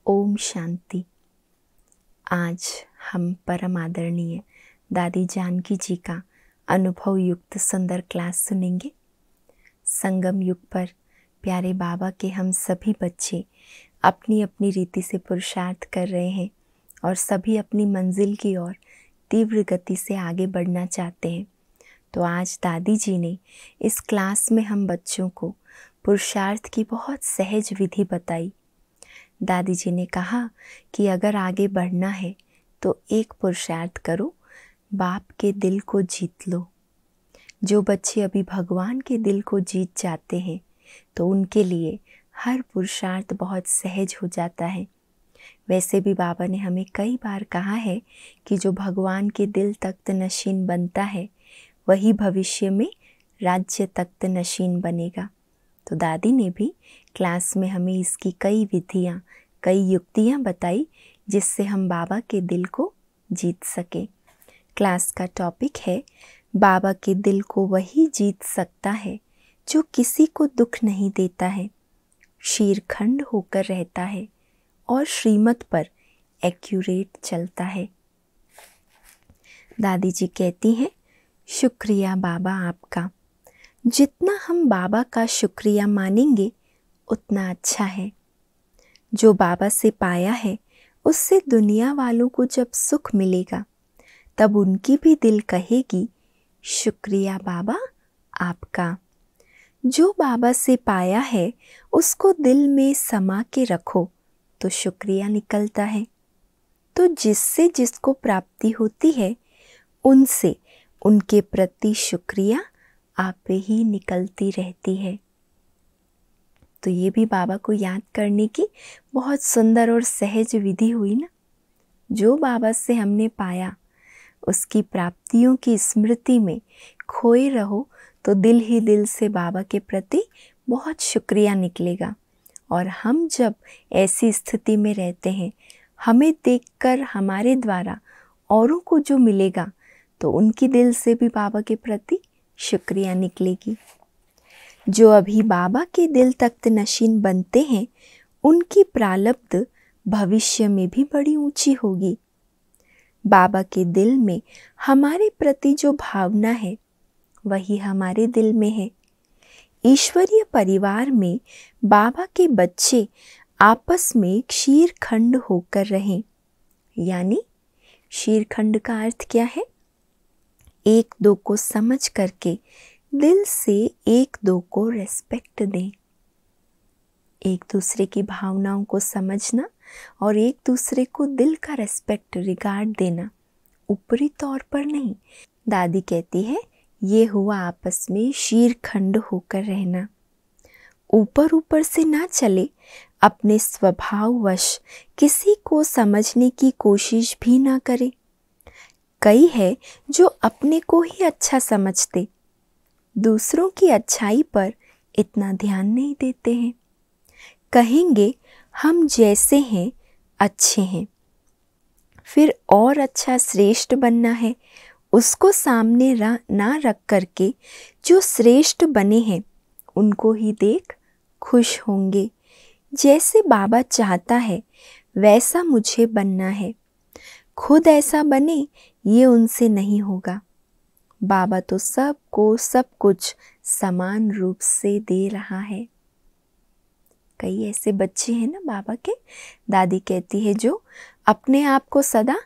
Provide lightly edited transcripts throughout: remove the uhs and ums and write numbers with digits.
ओम शांति। आज हम परम आदरणीय दादी जानकी जी का अनुभव युक्त सुंदर क्लास सुनेंगे। संगम युग पर प्यारे बाबा के हम सभी बच्चे अपनी अपनी रीति से पुरुषार्थ कर रहे हैं और सभी अपनी मंजिल की ओर तीव्र गति से आगे बढ़ना चाहते हैं। तो आज दादी जी ने इस क्लास में हम बच्चों को पुरुषार्थ की बहुत सहज विधि बताई। दादी जी ने कहा कि अगर आगे बढ़ना है तो एक पुरुषार्थ करो, बाप के दिल को जीत लो। जो बच्चे अभी भगवान के दिल को जीत जाते हैं तो उनके लिए हर पुरुषार्थ बहुत सहज हो जाता है। वैसे भी बाबा ने हमें कई बार कहा है कि जो भगवान के दिल तख्त नशीन बनता है वही भविष्य में राज्य तख्त नशीन बनेगा। तो दादी ने भी क्लास में हमें इसकी कई विधियाँ, कई युक्तियाँ बताई जिससे हम बाबा के दिल को जीत सके। क्लास का टॉपिक है बाबा के दिल को वही जीत सकता है जो किसी को दुख नहीं देता है, शीरखंड होकर रहता है और श्रीमत पर एक्यूरेट चलता है। दादी जी कहती हैं, शुक्रिया बाबा आपका। जितना हम बाबा का शुक्रिया मानेंगे उतना अच्छा है। जो बाबा से पाया है उससे दुनिया वालों को जब सुख मिलेगा तब उनकी भी दिल कहेगी शुक्रिया बाबा आपका। जो बाबा से पाया है उसको दिल में समा के रखो तो शुक्रिया निकलता है। तो जिससे जिसको प्राप्ति होती है उनसे उनके प्रति शुक्रिया आप ही निकलती रहती है। तो ये भी बाबा को याद करने की बहुत सुंदर और सहज विधि हुई ना। जो बाबा से हमने पाया उसकी प्राप्तियों की स्मृति में खोए रहो तो दिल ही दिल से बाबा के प्रति बहुत शुक्रिया निकलेगा। और हम जब ऐसी स्थिति में रहते हैं, हमें देखकर हमारे द्वारा औरों को जो मिलेगा तो उनकी दिल से भी बाबा के प्रति शुक्रिया निकलेगी। जो अभी बाबा के दिल तख्त नशीन बनते हैं उनकी प्रारब्ध भविष्य में भी बड़ी ऊंची होगी। बाबा के दिल में हमारे प्रति जो भावना है वही हमारे दिल में है। ईश्वरीय परिवार में बाबा के बच्चे आपस में शीरखंड होकर रहें। यानी शीरखंड का अर्थ क्या है? एक दो को समझ करके दिल से एक दो को रेस्पेक्ट दें। एक दूसरे की भावनाओं को समझना और एक दूसरे को दिल का रेस्पेक्ट, रिगार्ड देना, ऊपरी तौर पर नहीं। दादी कहती है ये हुआ आपस में शीरखंड होकर रहना। ऊपर ऊपर से ना चले, अपने स्वभाववश किसी को समझने की कोशिश भी ना करे। कई है जो अपने को ही अच्छा समझते, दूसरों की अच्छाई पर इतना ध्यान नहीं देते हैं। कहेंगे हम जैसे हैं अच्छे हैं, फिर और अच्छा श्रेष्ठ बनना है, उसको सामने ना रख करके जो श्रेष्ठ बने हैं उनको ही देख खुश होंगे। जैसे बाबा चाहता है वैसा मुझे बनना है, खुद ऐसा बने ये उनसे नहीं होगा। बाबा तो सबको सब कुछ समान रूप से दे रहा है। कई ऐसे बच्चे हैं ना बाबा के, दादी कहती है, जो अपने आप को सदा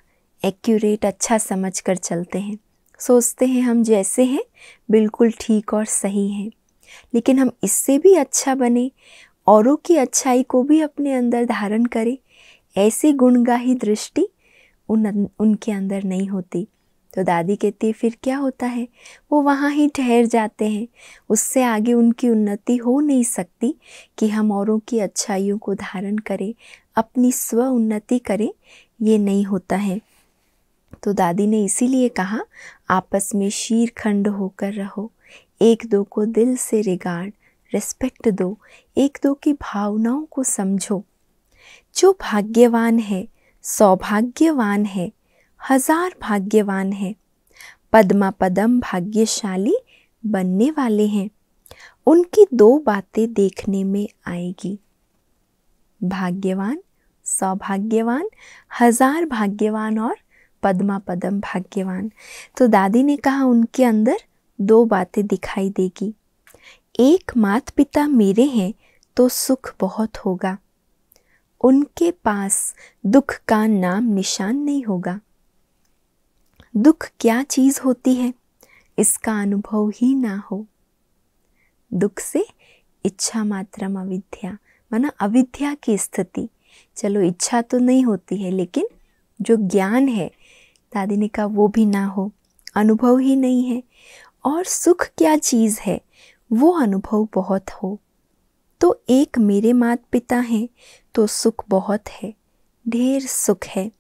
एक्यूरेट, अच्छा समझ कर चलते हैं। सोचते हैं हम जैसे हैं बिल्कुल ठीक और सही हैं, लेकिन हम इससे भी अच्छा बने, औरों की अच्छाई को भी अपने अंदर धारण करें, ऐसी गुणगाही दृष्टि उनके अंदर नहीं होती। तो दादी कहती है फिर क्या होता है, वो वहाँ ही ठहर जाते हैं। उससे आगे उनकी उन्नति हो नहीं सकती कि हम औरों की अच्छाइयों को धारण करें, अपनी स्व उन्नति करें, ये नहीं होता है। तो दादी ने इसीलिए कहा आपस में शीरखंड होकर रहो, एक दो को दिल से रिगार्ड, रिस्पेक्ट दो, एक दो की भावनाओं को समझो। जो भाग्यवान है, सौभाग्यवान है, हजार भाग्यवान है, पद्मा पदम भाग्यशाली बनने वाले हैं। उनकी दो बातें देखने में आएगी, भाग्यवान, सौभाग्यवान, 1000 भाग्यवान और पद्मा पदम भाग्यवान। तो दादी ने कहा उनके अंदर 2 बातें दिखाई देगी। एक, माता पिता मेरे हैं तो सुख बहुत होगा, उनके पास दुख का नाम निशान नहीं होगा। दुख क्या चीज़ होती है इसका अनुभव ही ना हो। दुख से इच्छा मात्रम अविद्या, माना अविद्या की स्थिति। चलो इच्छा तो नहीं होती है, लेकिन जो ज्ञान है दादी ने कहा वो भी ना हो, अनुभव ही नहीं है। और सुख क्या चीज़ है वो अनुभव बहुत हो। तो एक, मेरे माता पिता हैं तो सुख बहुत है, ढेर सुख है।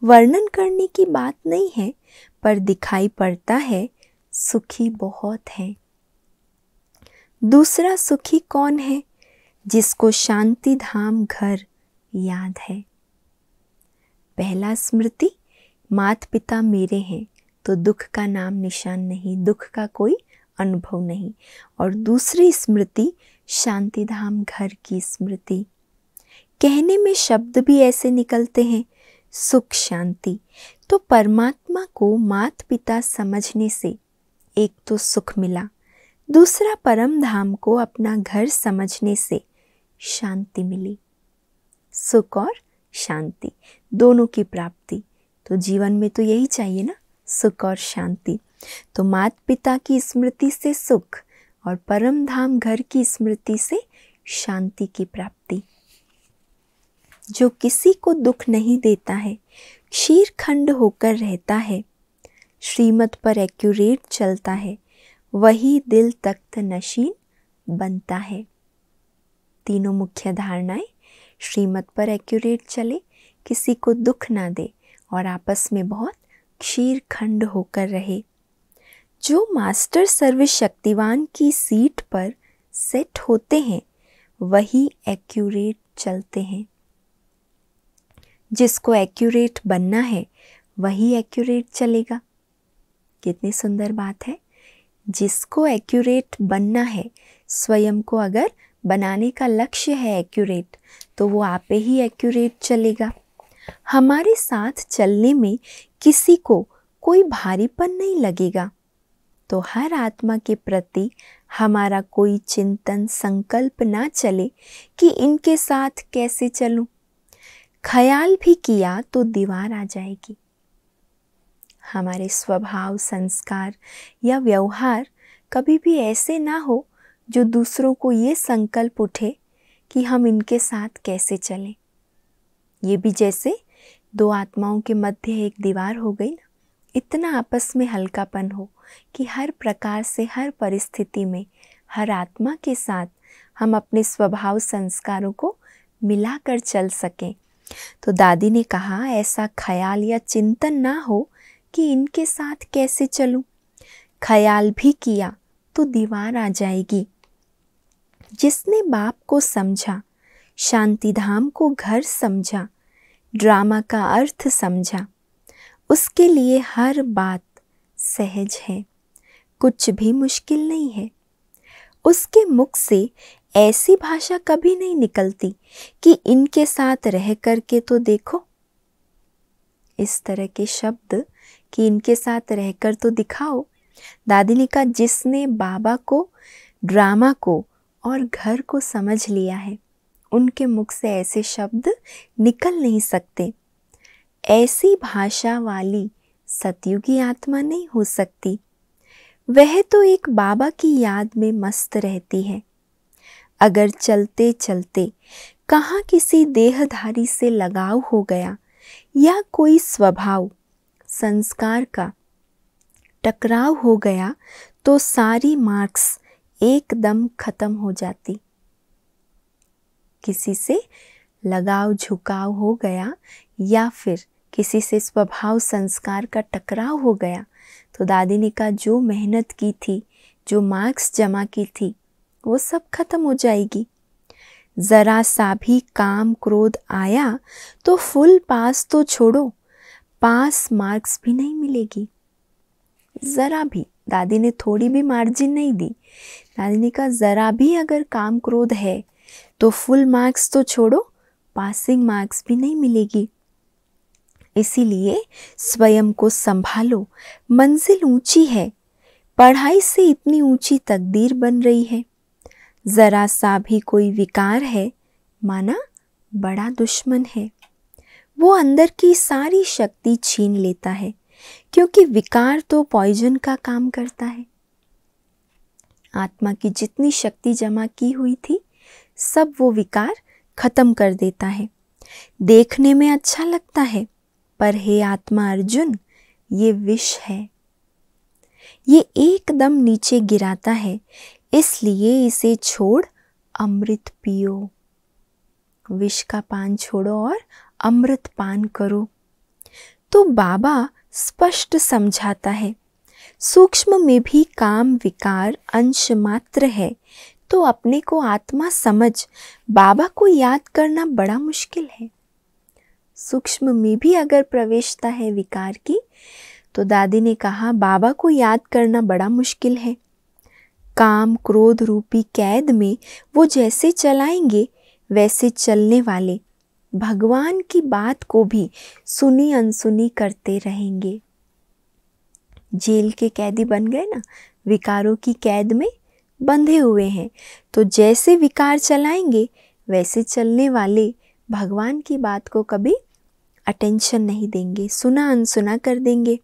वर्णन करने की बात नहीं है, पर दिखाई पड़ता है सुखी बहुत है। दूसरा सुखी कौन है? जिसको शांति धाम घर याद है। पहला स्मृति, माता पिता मेरे हैं तो दुख का नाम निशान नहीं, दुख का कोई अनुभव नहीं। और दूसरी स्मृति, शांति धाम घर की स्मृति। कहने में शब्द भी ऐसे निकलते हैं, सुख शांति। तो परमात्मा को माता पिता समझने से एक तो सुख मिला, दूसरा परम धाम को अपना घर समझने से शांति मिली। सुख और शांति दोनों की प्राप्ति। तो जीवन में तो यही चाहिए ना, सुख और शांति। तो माता पिता की स्मृति से सुख और परम धाम घर की स्मृति से शांति की प्राप्ति। जो किसी को दुख नहीं देता है, क्षीरखंड होकर रहता है, श्रीमत पर एक्यूरेट चलता है, वही दिल तख्त नशीन बनता है। तीनों मुख्य धारणाएं, श्रीमत पर एक्यूरेट चले, किसी को दुख ना दे और आपस में बहुत क्षीरखंड होकर रहे। जो मास्टर सर्वशक्तिवान की सीट पर सेट होते हैं वही एक्यूरेट चलते हैं। जिसको एक्यूरेट बनना है वही एक्यूरेट चलेगा। कितनी सुंदर बात है। जिसको एक्यूरेट बनना है, स्वयं को अगर बनाने का लक्ष्य है एक्यूरेट, तो वो आपे ही एक्यूरेट चलेगा। हमारे साथ चलने में किसी को कोई भारीपन नहीं लगेगा। तो हर आत्मा के प्रति हमारा कोई चिंतन संकल्प ना चले कि इनके साथ कैसे चलूं। ख्याल भी किया तो दीवार आ जाएगी। हमारे स्वभाव, संस्कार या व्यवहार कभी भी ऐसे ना हो जो दूसरों को ये संकल्प उठे कि हम इनके साथ कैसे चलें। ये भी जैसे 2 आत्माओं के मध्य एक दीवार हो गई ना, इतना आपस में हल्कापन हो कि हर प्रकार से, हर परिस्थिति में, हर आत्मा के साथ हम अपने स्वभाव संस्कारों को मिलाकर चल सकें। तो दादी ने कहा ऐसा ख्याल या चिंतन ना हो कि इनके साथ कैसे चलूं। ख्याल भी किया तो दीवार आ जाएगी। जिसने बाप को समझा, शांति धाम को घर समझा, ड्रामा का अर्थ समझा, उसके लिए हर बात सहज है, कुछ भी मुश्किल नहीं है। उसके मुख से ऐसी भाषा कभी नहीं निकलती कि इनके साथ रह करके तो देखो। इस तरह के शब्द कि इनके साथ रहकर तो दिखाओ। दादी ने कहा जिसने बाबा को, ड्रामा को और घर को समझ लिया है, उनके मुख से ऐसे शब्द निकल नहीं सकते। ऐसी भाषा वाली सतयुगी आत्मा नहीं हो सकती। वह तो एक बाबा की याद में मस्त रहती है। अगर चलते चलते कहाँ किसी देहधारी से लगाव हो गया या कोई स्वभाव संस्कार का टकराव हो गया तो सारी मार्क्स एकदम खत्म हो जाती। किसी से लगाव झुकाव हो गया या फिर किसी से स्वभाव संस्कार का टकराव हो गया तो दादी ने कहा जो मेहनत की थी, जो मार्क्स जमा की थी, वो सब खत्म हो जाएगी। जरा सा भी काम क्रोध आया तो फुल पास तो छोड़ो, पास मार्क्स भी नहीं मिलेगी। ज़रा भी, दादी ने थोड़ी भी मार्जिन नहीं दी। दादी ने कहा ज़रा भी अगर काम क्रोध है तो फुल मार्क्स तो छोड़ो, पासिंग मार्क्स भी नहीं मिलेगी। इसीलिए स्वयं को संभालो, मंजिल ऊंची है, पढ़ाई से इतनी ऊंची तकदीर बन रही है। जरा सा भी कोई विकार है, माना बड़ा दुश्मन है। वो अंदर की सारी शक्ति छीन लेता है, क्योंकि विकार तो पॉइजन का काम करता है। आत्मा की जितनी शक्ति जमा की हुई थी, सब वो विकार खत्म कर देता है। देखने में अच्छा लगता है, पर हे आत्मा अर्जुन, ये विष है। ये एकदम नीचे गिराता है, इसलिए इसे छोड़ अमृत पियो। विष का पान छोड़ो और अमृत पान करो। तो बाबा स्पष्ट समझाता है, सूक्ष्म में भी काम विकार अंश मात्र है, तो अपने को आत्मा समझ बाबा को याद करना बड़ा मुश्किल है। सूक्ष्म में भी अगर प्रवेशता है विकार की, तो दादी ने कहा बाबा को याद करना बड़ा मुश्किल है। काम क्रोध रूपी कैद में वो जैसे चलाएंगे, वैसे चलने वाले भगवान की बात को भी सुनी अनसुनी करते रहेंगे। जेल के कैदी बन गए ना, विकारों की कैद में बंधे हुए हैं, तो जैसे विकार चलाएंगे वैसे चलने वाले भगवान की बात को कभी अटेंशन नहीं देंगे, सुना अनसुना कर देंगे।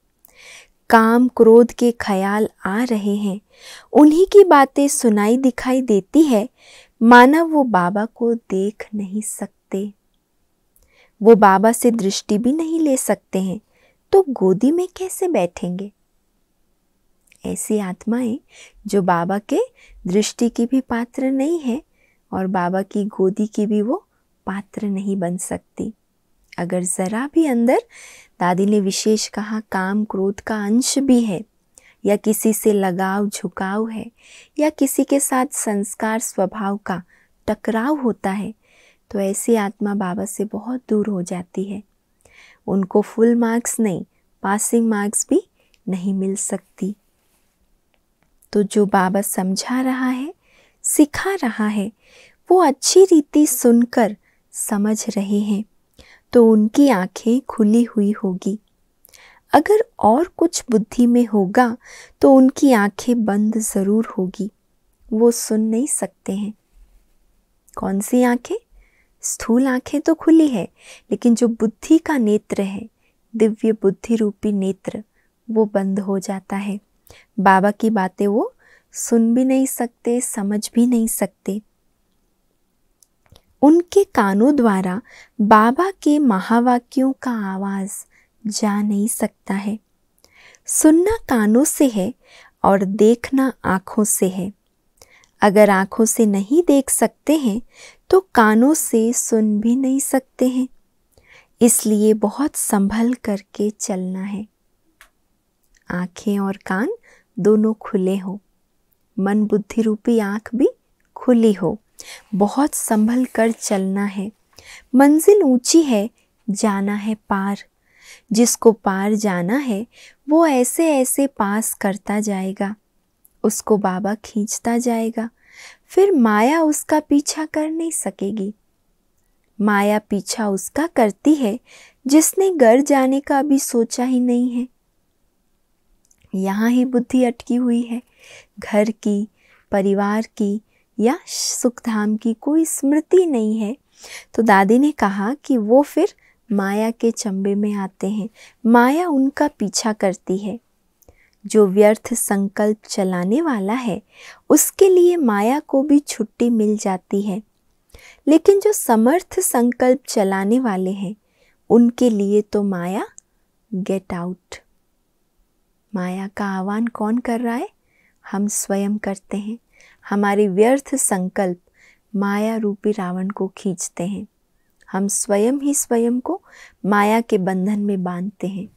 काम क्रोध के ख्याल आ रहे हैं, उन्हीं की बातें सुनाई दिखाई देती है, मानव वो बाबा को देख नहीं सकते, वो बाबा से दृष्टि भी नहीं ले सकते हैं, तो गोदी में कैसे बैठेंगे। ऐसी आत्माएं जो बाबा के दृष्टि की भी पात्र नहीं है और बाबा की गोदी की भी वो पात्र नहीं बन सकती। अगर ज़रा भी अंदर, दादी ने विशेष कहा, काम क्रोध का अंश भी है, या किसी से लगाव झुकाव है, या किसी के साथ संस्कार स्वभाव का टकराव होता है, तो ऐसी आत्मा बाबा से बहुत दूर हो जाती है। उनको फुल मार्क्स नहीं, पासिंग मार्क्स भी नहीं मिल सकती। तो जो बाबा समझा रहा है, सिखा रहा है, वो अच्छी रीति सुनकर समझ रहे हैं, तो उनकी आंखें खुली हुई होगी। अगर और कुछ बुद्धि में होगा तो उनकी आंखें बंद ज़रूर होगी, वो सुन नहीं सकते हैं। कौन सी आंखें? स्थूल आंखें तो खुली है, लेकिन जो बुद्धि का नेत्र है, दिव्य बुद्धि रूपी नेत्र, वो बंद हो जाता है। बाबा की बातें वो सुन भी नहीं सकते, समझ भी नहीं सकते। उनके कानों द्वारा बाबा के महावाक्यों का आवाज़ जा नहीं सकता है। सुनना कानों से है और देखना आँखों से है। अगर आँखों से नहीं देख सकते हैं तो कानों से सुन भी नहीं सकते हैं। इसलिए बहुत संभल करके चलना है। आँखें और कान दोनों खुले हो, मन बुद्धि रूपी आँख भी खुली हो। बहुत संभल कर चलना है। मंजिल ऊंची है, जाना है पार। जिसको पार जाना है वो ऐसे ऐसे पास करता जाएगा, उसको बाबा खींचता जाएगा। फिर माया उसका पीछा कर नहीं सकेगी। माया पीछा उसका करती है जिसने घर जाने का अभी सोचा ही नहीं है। यहाँ ही बुद्धि अटकी हुई है। घर की, परिवार की या सुखधाम की कोई स्मृति नहीं है। तो दादी ने कहा कि वो फिर माया के चंबे में आते हैं। माया उनका पीछा करती है। जो व्यर्थ संकल्प चलाने वाला है उसके लिए माया को भी छुट्टी मिल जाती है, लेकिन जो समर्थ संकल्प चलाने वाले हैं उनके लिए तो माया गेट आउट। माया का आह्वान कौन कर रहा है? हम स्वयं करते हैं। हमारे व्यर्थ संकल्प माया रूपी रावण को खींचते हैं। हम स्वयं ही स्वयं को माया के बंधन में बांधते हैं।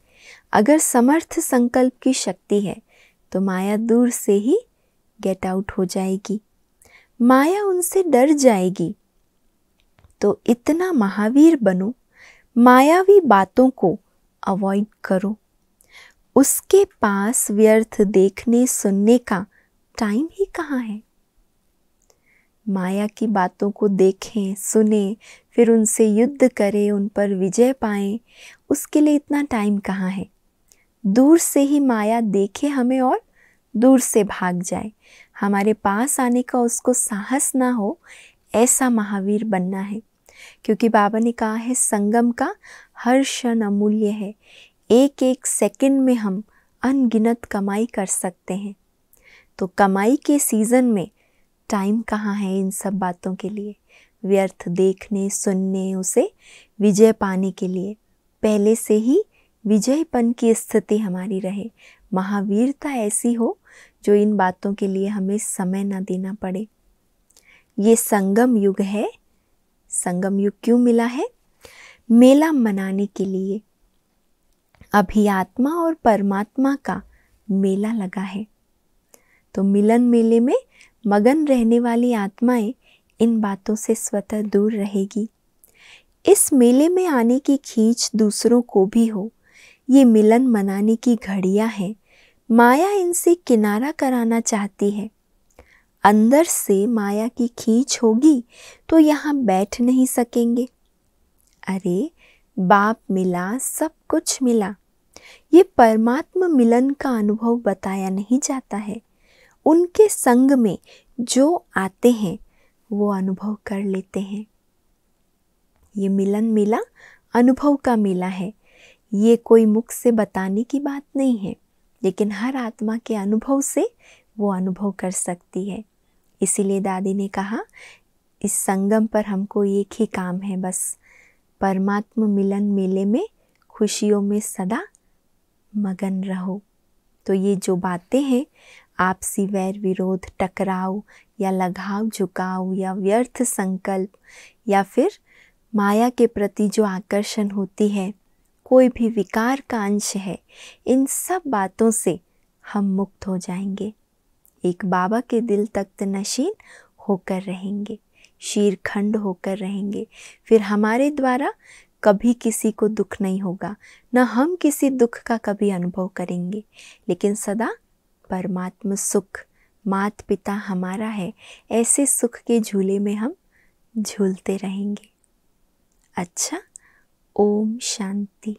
अगर समर्थ संकल्प की शक्ति है तो माया दूर से ही गेट आउट हो जाएगी। माया उनसे डर जाएगी। तो इतना महावीर बनो, मायावी बातों को अवॉइड करो। उसके पास व्यर्थ देखने सुनने का टाइम ही कहाँ है। माया की बातों को देखें, सुने, फिर उनसे युद्ध करें, उन पर विजय पाएं, उसके लिए इतना टाइम कहाँ है। दूर से ही माया देखे हमें और दूर से भाग जाए, हमारे पास आने का उसको साहस ना हो, ऐसा महावीर बनना है। क्योंकि बाबा ने कहा है संगम का हर क्षण अमूल्य है, एक एक सेकंड में हम अनगिनत कमाई कर सकते हैं। तो कमाई के सीज़न में टाइम कहाँ है इन सब बातों के लिए, व्यर्थ देखने सुनने, उसे विजय पाने के लिए। पहले से ही विजयपन की स्थिति हमारी रहे, महावीरता ऐसी हो जो इन बातों के लिए हमें समय ना देना पड़े। ये संगम युग है। संगम युग क्यों मिला है? मेला मनाने के लिए। अभी आत्मा और परमात्मा का मेला लगा है, तो मिलन मेले में मगन रहने वाली आत्माएं इन बातों से स्वतः दूर रहेगी। इस मेले में आने की खींच दूसरों को भी हो। ये मिलन मनाने की घड़ियां हैं, माया इनसे किनारा कराना चाहती है। अंदर से माया की खींच होगी तो यहाँ बैठ नहीं सकेंगे। अरे बाप मिला, सब कुछ मिला, ये परमात्मा मिलन का अनुभव बताया नहीं जाता है। उनके संग में जो आते हैं वो अनुभव कर लेते हैं। ये मिलन मेला अनुभव का मेला है। ये कोई मुख से बताने की बात नहीं है, लेकिन हर आत्मा के अनुभव से वो अनुभव कर सकती है। इसीलिए दादी ने कहा इस संगम पर हमको एक ही काम है, बस परमात्मा मिलन मेले में खुशियों में सदा मगन रहो। तो ये जो बातें हैं, आपसी वैर विरोध, टकराव या लगाव झुकाव या व्यर्थ संकल्प या फिर माया के प्रति जो आकर्षण होती है, कोई भी विकार का अंश है, इन सब बातों से हम मुक्त हो जाएंगे। एक बाबा के दिल तख्त नशीन होकर रहेंगे, शीरखंड होकर रहेंगे। फिर हमारे द्वारा कभी किसी को दुख नहीं होगा, न हम किसी दुख का कभी अनुभव करेंगे, लेकिन सदा परमात्मा सुख, माता पिता हमारा है, ऐसे सुख के झूले में हम झूलते रहेंगे। अच्छा, ओम शांति।